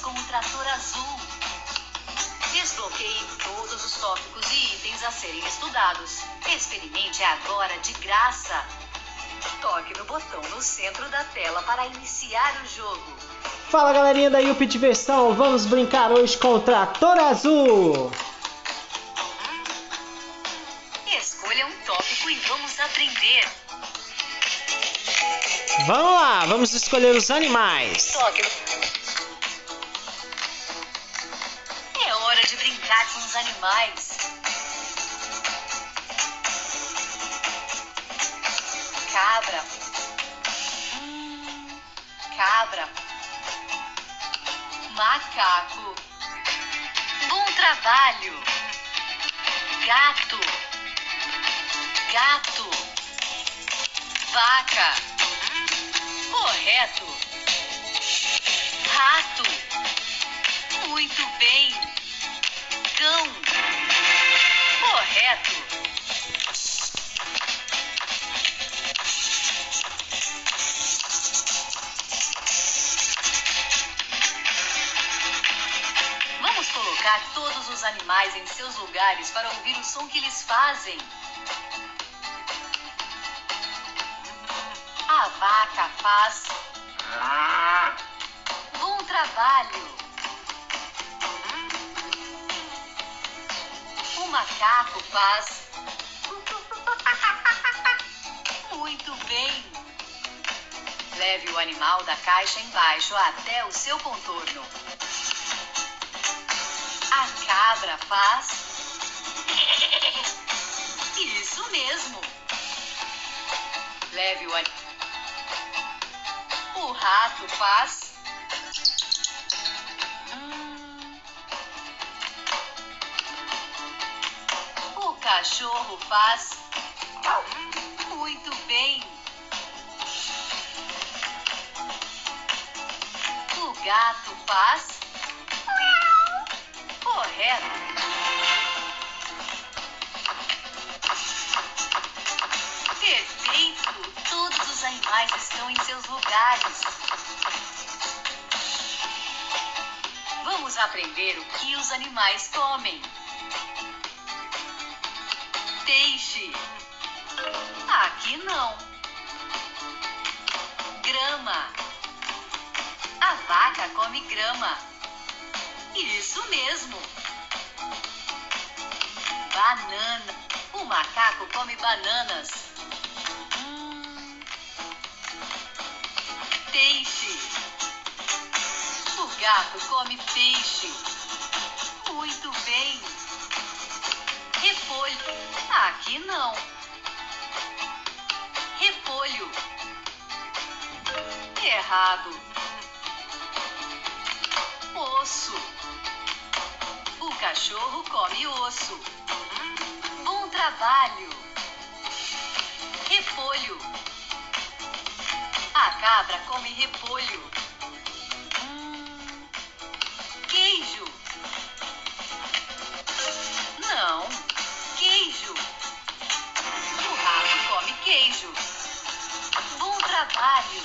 com o trator azul. Desbloqueie todos os tópicos e itens a serem estudados. Experimente agora de graça. Toque no botão no centro da tela para iniciar o jogo. Fala galerinha da Yupi Diversão, vamos brincar hoje com o trator azul. Escolha um tópico e vamos aprender. Vamos lá, vamos escolher os animais. Toque. É hora de brincar com os animais. Cabra. Cabra. Macaco. Bom trabalho. Gato. Gato. Vaca. Correto. Rato. Muito bem. Cão. Correto. Vamos colocar todos os animais em seus lugares para ouvir o som que eles fazem. A vaca faz. Bom trabalho. O macaco faz. Muito bem. Leve o animal da caixa embaixo até o seu contorno. A cabra faz. Isso mesmo. Leve o animal. O rato faz. O cachorro faz. Muito bem. O gato faz. Correto. Perfeito. Todos os animais estão em seus lugares. Vamos aprender o que os animais comem. Peixe. Aqui não. Grama. A vaca come grama. Isso mesmo. Banana. O macaco come bananas. Peixe. O gato come peixe. Muito bem. Repolho. Aqui não. Repolho. Errado. Osso. O cachorro come osso. Bom trabalho. Repolho. A cabra come repolho. Queijo. Não. Queijo. O rato come queijo. Bom trabalho.